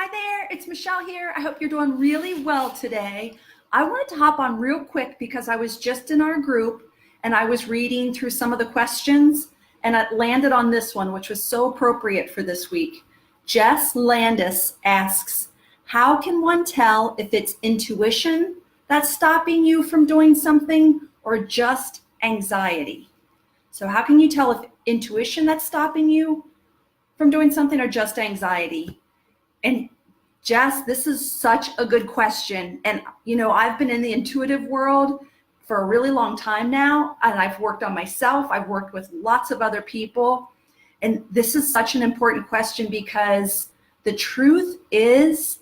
Hi there, it's Michelle here. I hope you're doing really well today. I wanted to hop on real quick because I was just in our group and I was reading through some of the questions and I landed on this one, which was so appropriate for this week. Jess Landis asks, how can one tell if it's intuition that's stopping you from doing something or just anxiety? So how can you tell if intuition that's stopping you from doing something or just anxiety? And Jess, this is such a good question. And, I've been in the intuitive world for a really long time now, and I've worked on myself. I've worked with lots of other people. And this is such an important question because the truth is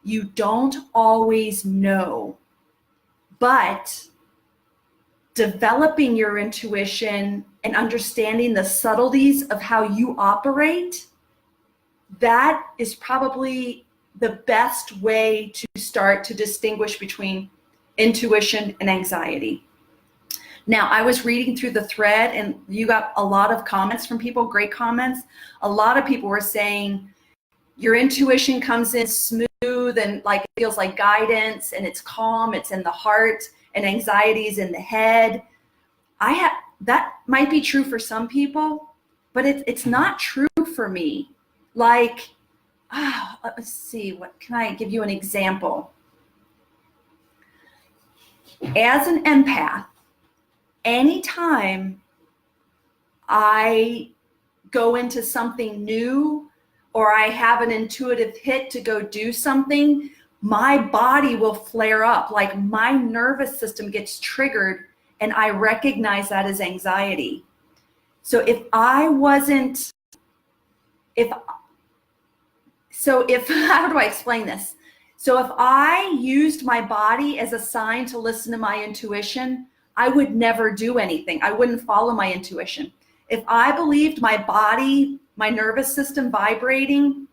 you don't always know. But developing your intuition and understanding the subtleties of how you operate, that is probably the best way to start to distinguish between intuition and anxiety. Now, I was reading through the thread and you got a lot of comments from people, great comments. A lot of people were saying your intuition comes in smooth and like it feels like guidance and it's calm, it's in the heart, and anxiety is in the head. That might be true for some people, but it's not true for me. Like, let's see, what can I give you an example? As an empath, anytime I go into something new or I have an intuitive hit to go do something, my body will flare up, like my nervous system gets triggered, and I recognize that as anxiety. So if how do I explain this? So if I used my body as a sign to listen to my intuition, I would never do anything. I wouldn't follow my intuition. If I believed my body, my nervous system vibrating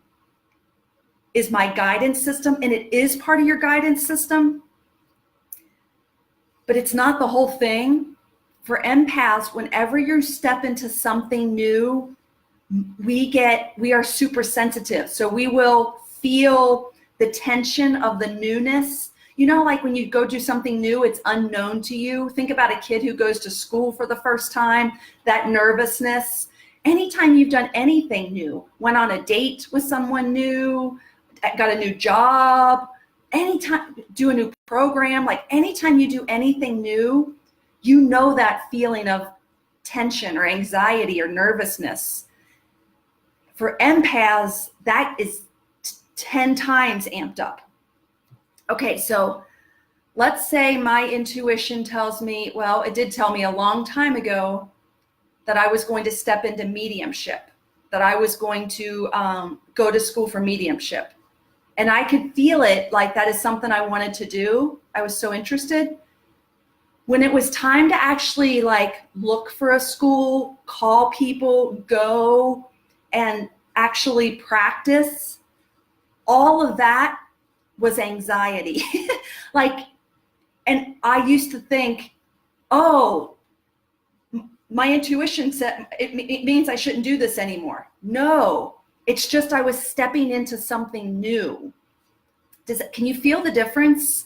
is my guidance system, and it is part of your guidance system, but it's not the whole thing. For empaths, whenever you step into something new, we are super sensitive. So we will feel the tension of the newness. Like when you go do something new, it's unknown to you. Think about a kid who goes to school for the first time, that nervousness. Anytime you've done anything new, went on a date with someone new, got a new job, anytime do a new program, like anytime you do anything new, that feeling of tension or anxiety or nervousness. For empaths, that is 10 times amped up. Okay, so let's say my intuition tells me, well, it did tell me a long time ago that I was going to step into mediumship, that I was going to go to school for mediumship. And I could feel it like that is something I wanted to do. I was so interested. When it was time to actually look for a school, call people, go and actually practice, all of that was anxiety. And I used to think, oh, my intuition said it means I shouldn't do this anymore. No, it's just I was stepping into something new. Can you feel the difference?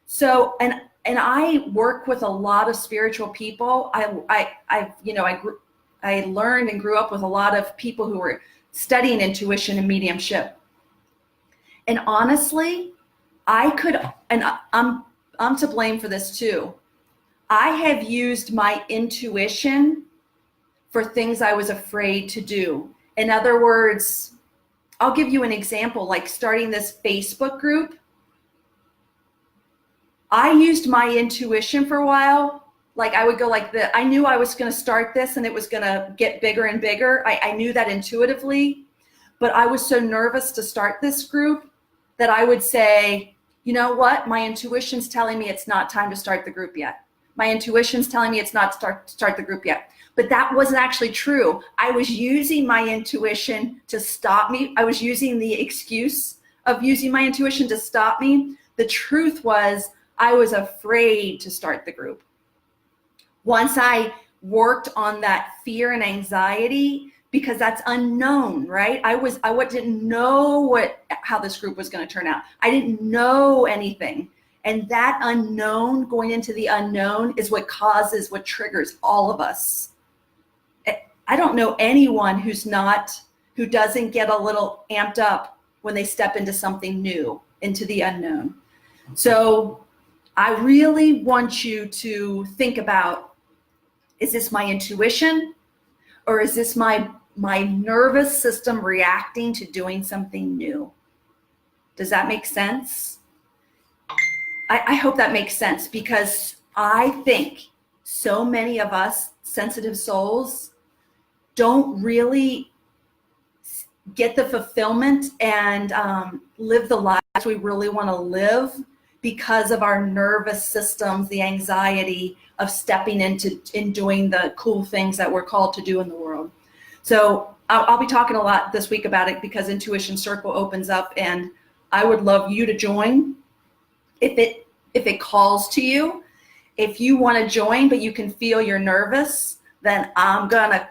So, and I work with a lot of spiritual people. I learned and grew up with a lot of people who were studying intuition and mediumship. And honestly, I'm to blame for this too. I have used my intuition for things I was afraid to do. In other words, I'll give you an example, like starting this Facebook group. I used my intuition for a while. Like I would go I knew I was going to start this and it was going to get bigger and bigger. I knew that intuitively, but I was so nervous to start this group that I would say, you know what? My intuition's telling me it's not time to start the group yet. My intuition's telling me it's not start the group yet. But that wasn't actually true. I was using my intuition to stop me. I was using the excuse of using my intuition to stop me. The truth was I was afraid to start the group. Once I worked on that fear and anxiety, because that's unknown, right? I didn't know what how this group was going to turn out. I didn't know anything. And that unknown, going into the unknown, is what triggers all of us. I don't know anyone who doesn't get a little amped up when they step into something new, into the unknown. So I really want you to think about, is this my intuition, or is this my nervous system reacting to doing something new? Does that make sense? I hope that makes sense, because I think so many of us sensitive souls don't really get the fulfillment and live the lives we really want to live because of our nervous systems, the anxiety of stepping into doing the cool things that we're called to do in the world. So I'll be talking a lot this week about it, because Intuition Circle opens up, and I would love you to join if it calls to you. If you want to join but you can feel you're nervous, then I'm gonna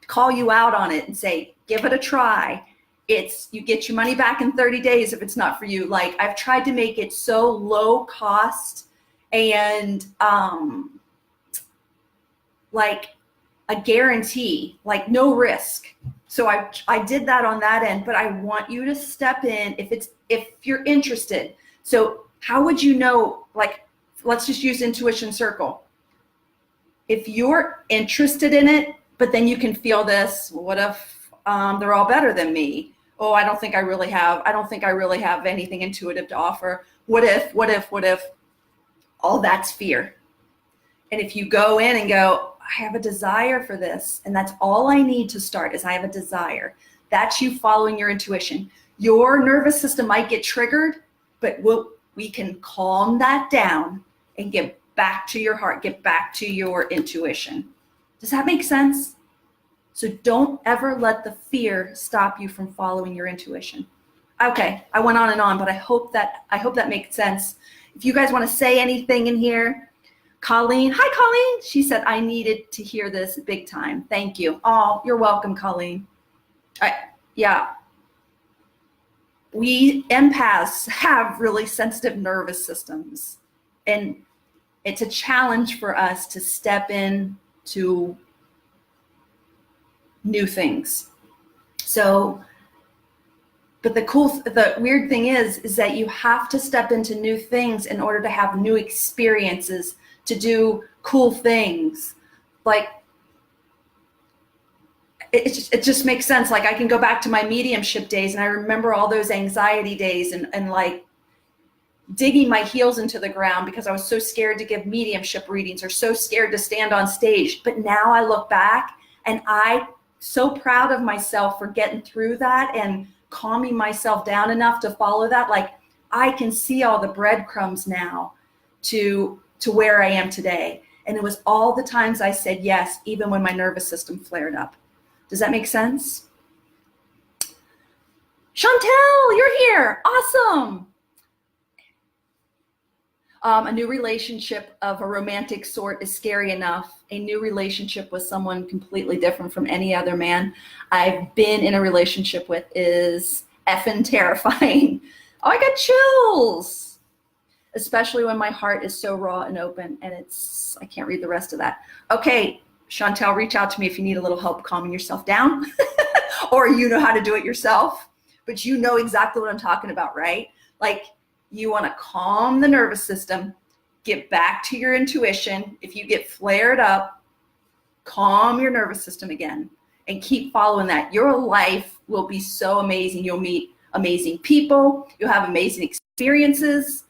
call you out on it and say, give it a try. You get your money back in 30 days if it's not for you. Like, I've tried to make it so low cost and like a guarantee, like no risk. So I did that on that end, but I want you to step in if you're interested. So how would you know, like, let's just use Intuition Circle. If you're interested in it, but then you can feel this, well, what if they're all better than me? Oh, I don't think I really have anything intuitive to offer. What if? All that's fear. And if you go in and go, I have a desire for this, and that's all I need to start is I have a desire. That's you following your intuition. Your nervous system might get triggered, but we can calm that down and get back to your heart, get back to your intuition. Does that make sense? So don't ever let the fear stop you from following your intuition. Okay, I went on and on, but I hope that makes sense. If you guys want to say anything in here, Colleen, hi Colleen. She said, I needed to hear this big time. Thank you. Oh, you're welcome, Colleen. Yeah. We empaths have really sensitive nervous systems, and it's a challenge for us to step into new things. So, but the weird thing is that you have to step into new things in order to have new experiences, to do cool things. Like, it just makes sense. Like, I can go back to my mediumship days, and I remember all those anxiety days and like digging my heels into the ground because I was so scared to give mediumship readings or so scared to stand on stage. But now I look back and I'm so proud of myself for getting through that and calming myself down enough to follow that. Like, I can see all the breadcrumbs now to where I am today. And it was all the times I said yes, even when my nervous system flared up. Does that make sense? Chantel, you're here. Awesome. A new relationship of a romantic sort is scary enough. A new relationship with someone completely different from any other man I've been in a relationship with is effing terrifying. Oh, I got chills. Especially when my heart is so raw and open, and I can't read the rest of that. Okay, Chantel, reach out to me if you need a little help calming yourself down or you know how to do it yourself, but you know exactly what I'm talking about, right? Like, you want to calm the nervous system, get back to your intuition. If you get flared up, calm your nervous system again and keep following that. Your life will be so amazing. You'll meet amazing people. You'll have amazing experiences.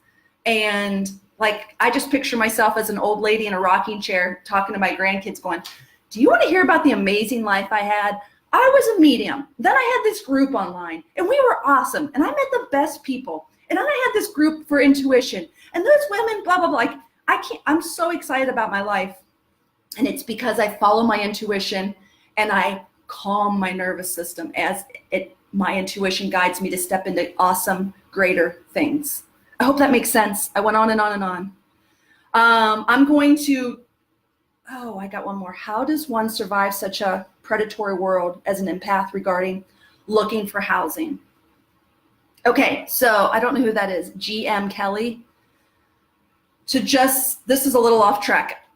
And like, I just picture myself as an old lady in a rocking chair talking to my grandkids going, do you want to hear about the amazing life I had? I was a medium. Then I had this group online and we were awesome. And I met the best people. And then I had this group for intuition and those women, blah, blah, blah. Like, I'm so excited about my life. And it's because I follow my intuition and I calm my nervous system as my intuition guides me to step into awesome, greater things. I hope that makes sense. I went on and on and on. I'm going to, I got one more. How does one survive such a predatory world as an empath regarding looking for housing? Okay, so I don't know who that is. GM Kelly. So this is a little off track.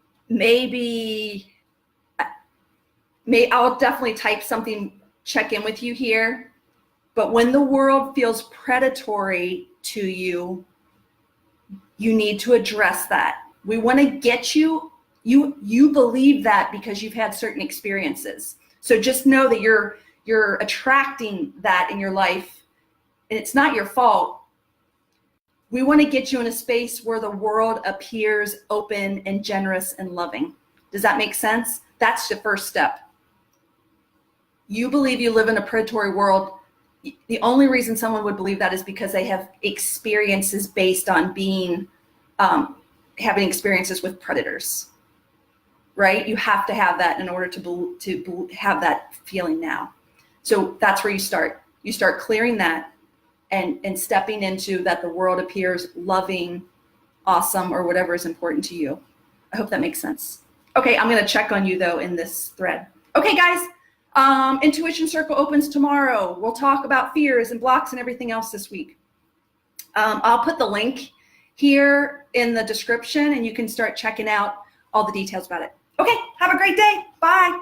I'll definitely type something, check in with you here. But when the world feels predatory to you, you need to address that. We want to get you believe that because you've had certain experiences. So just know that you're attracting that in your life, and it's not your fault. We want to get you in a space where the world appears open and generous and loving. Does that make sense? That's the first step. You believe you live in a predatory world. The only reason someone would believe that is because they have experiences based on being, having experiences with predators, right? You have to have that in order to have that feeling now. So that's where you start. You start clearing that and stepping into that the world appears loving, awesome, or whatever is important to you. I hope that makes sense. Okay, I'm gonna check on you though in this thread. Okay, guys. Intuition Circle opens tomorrow. We'll talk about fears and blocks and everything else this week. I'll put the link here in the description and you can start checking out all the details about it. Okay, have a great day. Bye.